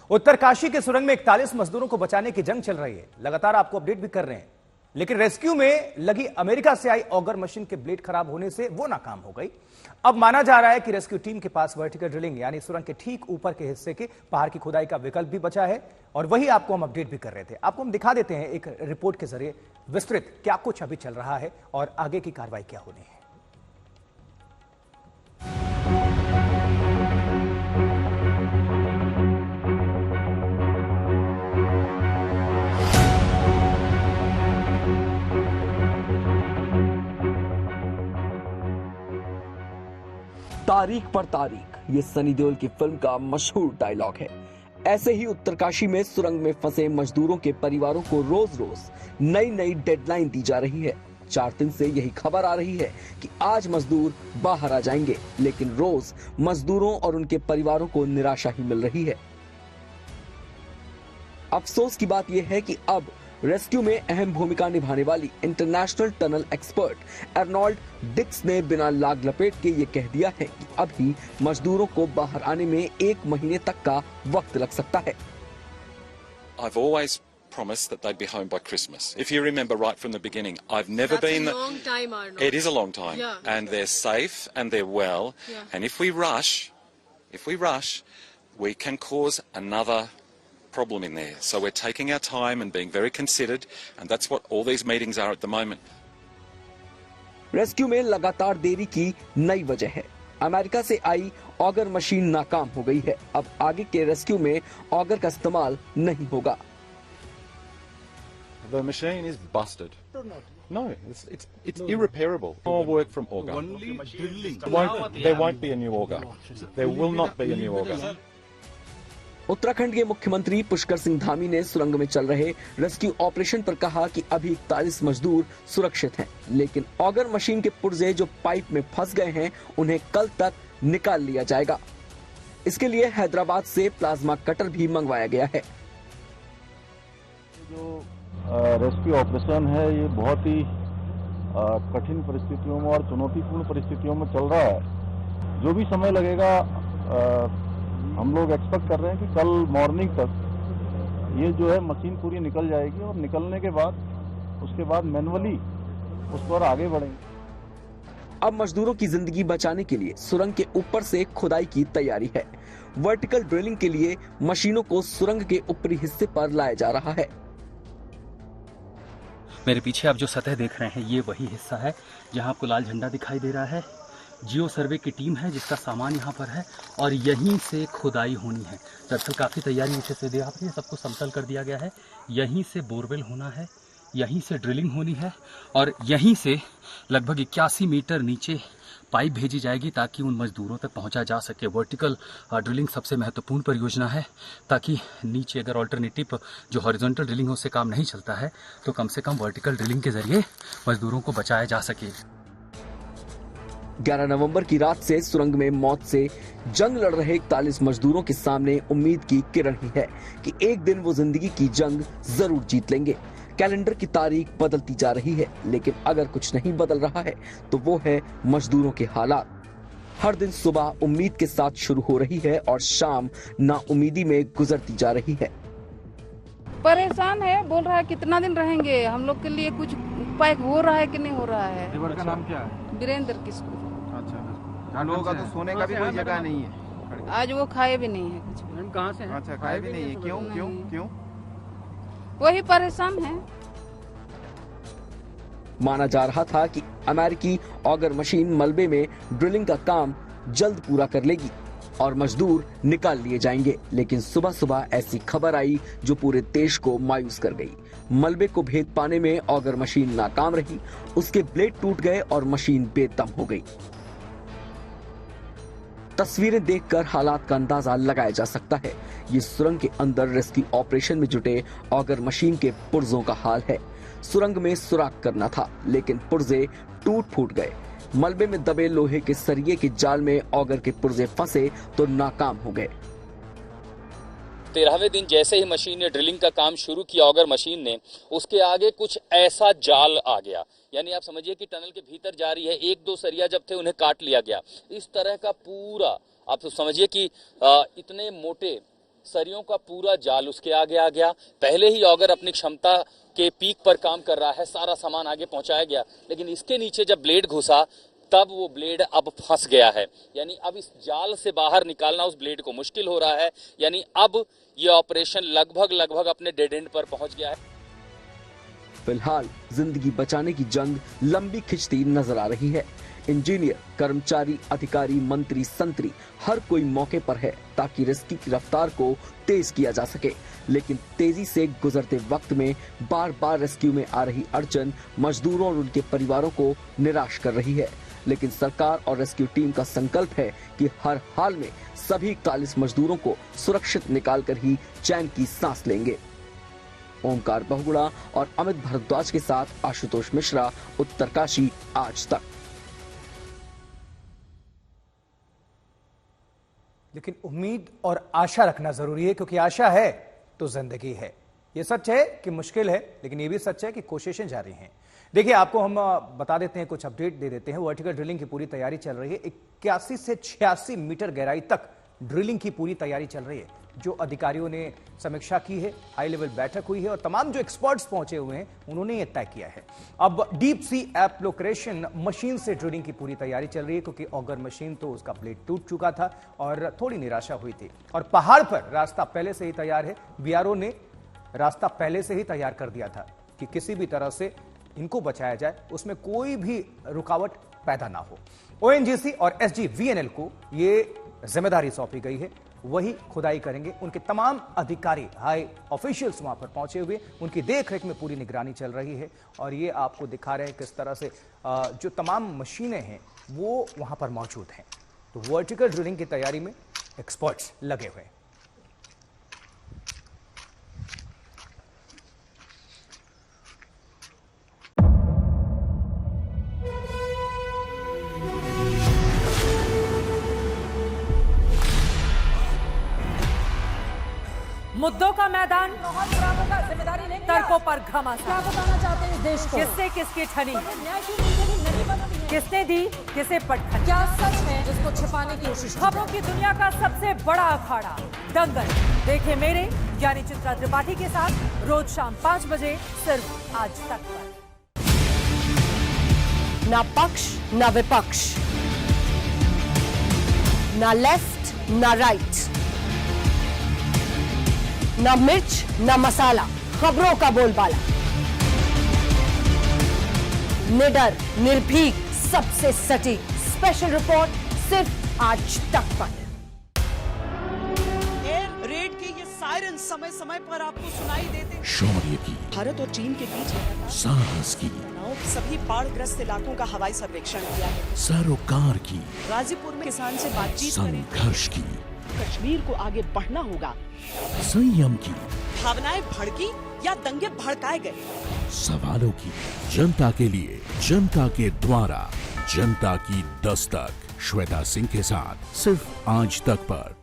उत्तरकाशी के सुरंग में 41 मजदूरों को बचाने की जंग चल रही है। लगातार आपको अपडेट भी कर रहे हैं, लेकिन रेस्क्यू में लगी अमेरिका से आई ऑगर मशीन के ब्लेड खराब होने से वो नाकाम हो गई। अब माना जा रहा है कि रेस्क्यू टीम के पास वर्टिकल ड्रिलिंग यानी सुरंग के ठीक ऊपर के हिस्से के पहाड़ की खुदाई का विकल्प भी बचा है, और वही आपको हम अपडेट भी कर रहे थे। आपको हम दिखा देते हैं एक रिपोर्ट के जरिए विस्तृत क्या कुछ अभी चल रहा है और आगे की कार्रवाई क्या होनी है। तारीख पर तारीख, ये सनी देओल की फिल्म का मशहूर डायलॉग है। ऐसे ही उत्तरकाशी में सुरंग में फंसे मजदूरों के परिवारों को रोज रोज नई नई डेडलाइन दी जा रही है। 4 दिन से यही खबर आ रही है कि आज मजदूर बाहर आ जाएंगे, लेकिन रोज मजदूरों और उनके परिवारों को निराशा ही मिल रही है। अफसोस की बात यह है कि अब रेस्क्यू में अहम भूमिका निभाने वाली international tunnel expert Arnold Dix ने बिना लाग लपेट के ये कह दिया है कि अभी मजदूरों को बाहर आने में 1 महीने तक का वक्त लग सकता है। I've always promised that they'd be home by Christmas. If you remember right from the beginning, I've never been. That's a long time, Arnold. It is a long time, yeah. And they're safe and they're well. Yeah. And if we rush, we can cause another problem in there. So we're taking our time and being very considered, and that's what all these meetings are at the moment. Rescue में लगातार देरी की नई वजह है। America से आई auger machine नाकाम हो गई है। अब आगे के रेस्क्यू में ऑगर का इस्तेमाल नहीं होगा। The machine is busted. No, it's irreparable. More work from auger. Only drilling. There won't be a new auger. There will not be a new auger. Uttarakhand के मुख्यमंत्री पुष्कर सिंह धामी ने सुरंग में चल रहे रेस्क्यू ऑपरेशन पर कहा कि अभी 41 मजदूर सुरक्षित हैं, लेकिन ऑगर मशीन के पुर्जे जो पाइप में फंस गए हैं उन्हें कल तक निकाल लिया जाएगा। इसके लिए हैदराबाद से प्लाज्मा कटर भी मंगवाया गया है। जो रेस्क्यू ऑपरेशन है ये बहुत ही कठिन परिस्थितियों में और चुनौतीपूर्ण परिस्थितियों में चल रहा है। जो भी समय लगेगा हम लोग एक्सपेक्ट कर रहे हैं कि कल मॉर्निंग तक ये जो है मशीन पूरी निकल जाएगी, और निकलने के बाद उसके बाद मैनुअली उस पर आगे बढ़ेंगे। अब मजदूरों की जिंदगी बचाने के लिए सुरंग के ऊपर से खुदाई की तैयारी है। वर्टिकल ड्रिलिंग के लिए मशीनों को सुरंग के ऊपरी हिस्से पर लाया जा रहा है। मेरे पीछे आप जो सतह देख रहे हैं ये वही हिस्सा है जहां आपको लाल झंडा दिखाई दे रहा है। जियो सर्वे की टीम है जिसका सामान यहाँ पर है, और यहीं से खुदाई होनी है। दरअसल काफ़ी तैयारी नीचे से दिया आपने, सबको समतल कर दिया गया है। यहीं से बोरवेल होना है, यहीं से ड्रिलिंग होनी है, और यहीं से लगभग 81 मीटर नीचे पाइप भेजी जाएगी ताकि उन मजदूरों तक पहुँचा जा सके। वर्टिकल ड्रिलिंग सबसे महत्वपूर्ण परियोजना है, ताकि नीचे अगर ऑल्टरनेटिव जो हॉरिजॉन्टल ड्रिलिंग उससे काम नहीं चलता है तो कम से कम वर्टिकल ड्रिलिंग के जरिए मजदूरों को बचाया जा सके। 11 नवंबर की रात से सुरंग में मौत से जंग लड़ रहे 41 मजदूरों के सामने उम्मीद की किरण ही है कि एक दिन वो जिंदगी की जंग जरूर जीत लेंगे। कैलेंडर की तारीख बदलती जा रही है, लेकिन अगर कुछ नहीं बदल रहा है तो वो है मजदूरों के हालात। हर दिन सुबह उम्मीद के साथ शुरू हो रही है और शाम नाउमीदी में गुजरती जा रही है। परेशान है, बोल रहा है कितना दिन रहेंगे, हम लोग के लिए कुछ उपाय हो रहा है कि नहीं हो रहा है। लेबर का नाम क्या है? वीरेंद्र किशोर। अच्छा, लोगों का तो सोने का भी कोई जगह नहीं है। आज वो खाए भी नहीं है कुछ। मैम कहाँ से हैं? अच्छा, खाए भी नहीं है। क्यों क्यों क्यों? वही परेशान है। माना जा रहा था कि अमेरिकी ऑगर मशीन मलबे में ड्रिलिंग का काम जल्द पूरा कर लेगी और मजदूर निकाल लिए जाएंगे, लेकिन सुबह सुबह ऐसी खबर आई जो पूरे देश को मायूस कर गई। मलबे को भेद पाने में ऑगर मशीन नाकाम रही, उसके ब्लेड टूट गए और मशीन बेदम हो गई। तस्वीरें देखकर हालात का अंदाजा लगाया जा सकता है। ये सुरंग के अंदर रेस्क्यू ऑपरेशन में जुटे ऑगर मशीन के पुर्जों का हाल है। सुरंग में सुराख करना था, लेकिन पुर्जे टूट फूट गए। मलबे में दबे लोहे के सरिये के जाल में ऑगर के पुर्जे फंसे तो नाकाम हो गए। 13वें दिन जैसे ही मशीन ने ड्रिलिंग का काम शुरू किया ऑगर मशीन ने, उसके आगे कुछ ऐसा जाल आ गया, यानी आप समझिए कि टनल के भीतर जा रही है। 1-2 सरिया जब थे उन्हें काट लिया गया। इस तरह का पूरा आप समझिए कि इतने मोटे सरियों का पूरा जाल उसके आगे आ गया। पहले ही ऑगर अपनी क्षमता के पीक पर काम कर रहा है, सारा सामान आगे पहुंचाया गया, लेकिन इसके नीचे जब ब्लेड घुसा तब वो ब्लेड अब फंस गया है। यानी अब इस जाल से बाहर निकालना उस ब्लेड को मुश्किल हो रहा है। यानी अब ये ऑपरेशन लगभग अपने डेड एंड पर पहुंच गया है। फिलहाल जिंदगी बचाने की जंग लंबी खिंचती नजर आ रही है। इंजीनियर, कर्मचारी, अधिकारी, मंत्री, संतरी हर कोई मौके पर है ताकि रेस्क्यू की रफ्तार को तेज किया जा सके। लेकिन तेजी से गुजरते वक्त में बार बार रेस्क्यू में आ रही अड़चन मजदूरों और उनके परिवारों को निराश कर रही है। लेकिन सरकार और रेस्क्यू टीम का संकल्प है कि हर हाल में सभी 41 मजदूरों को सुरक्षित निकालकर ही चैन की सांस लेंगे। ओमकार बहुगुणा और अमित भारद्वाज के साथ आशुतोष मिश्रा, उत्तरकाशी, आज तक। लेकिन उम्मीद और आशा रखना जरूरी है, क्योंकि आशा है तो जिंदगी है। यह सच है कि मुश्किल है, लेकिन यह भी सच है कि कोशिशें जारी हैं। देखिए, आपको हम बता देते हैं, कुछ अपडेट दे देते हैं। वर्टिकल ड्रिलिंग की पूरी तैयारी चल रही है। 81 से 86 मीटर गहराई तक ड्रिलिंग की पूरी तैयारी चल रही है। जो अधिकारियों ने समीक्षा की है, हाई लेवल बैठक हुई है और तमाम जो एक्सपर्ट्स पहुंचे हुए हैं उन्होंने ये तय किया है। अब डीप सी एप्लीकेशन मशीन से ड्रिलिंग की पूरी तैयारी चल रही है, क्योंकि ऑगर मशीन तो उसका ब्लेड टूट चुका था और थोड़ी निराशा हुई थी। और पहाड़ पर रास्ता पहले से ही तैयार है। बीआरओ ने रास्ता पहले से ही तैयार कर दिया था कि किसी भी तरह से इनको बचाया जाए, उसमें कोई भी रुकावट पैदा ना हो। ओएनजीसी और एसजीवीएनएल को ये जिम्मेदारी सौंपी गई है, वही खुदाई करेंगे। उनके तमाम अधिकारी, हाई ऑफिशियल्स वहां पर पहुंचे हुए, उनकी देखरेख में पूरी निगरानी चल रही है। और ये आपको दिखा रहे हैं किस तरह से जो तमाम मशीनें हैं वो वहां पर मौजूद हैं। तो वर्टिकल ड्रिलिंग की तैयारी में एक्सपर्ट्स लगे हुए हैं। मुद्दों का मैदान, तर्कों पर घमासान। क्या बताना चाहते हैं देश को? किससे किसकी ठनी, किसने दी किसे पटखनी, क्या सच है जिसको छिपाने की कोशिश। खबरों की दुनिया का सबसे बड़ा अखाड़ा दंगल देखे मेरे यानी चित्रा त्रिपाठी के साथ रोज शाम 5 बजे सिर्फ आज तक पर। ना पक्ष ना विपक्ष, ना लेफ्ट ना राइट, ना मिर्च ना मसाला, खबरों का बोलबाला। निडर, निर्भीक, सबसे सटीक स्पेशल रिपोर्ट सिर्फ आज तक पर। एयर रेड के ये सायरन समय समय पर आपको सुनाई देते। शौर्य की, भारत और चीन के बीच साहस की, सभी बाढ़ग्रस्त इलाकों का हवाई सर्वेक्षण किया है। सरोकार की, गाजीपुर में किसान से बातचीत, संघर्ष की, कश्मीर को आगे बढ़ना होगा, संयम की, भावनाएं भड़की या दंगे भड़काए गए, सवालों की, जनता के लिए, जनता के द्वारा, जनता की दस्तक। श्वेता सिंह के साथ सिर्फ आज तक पर।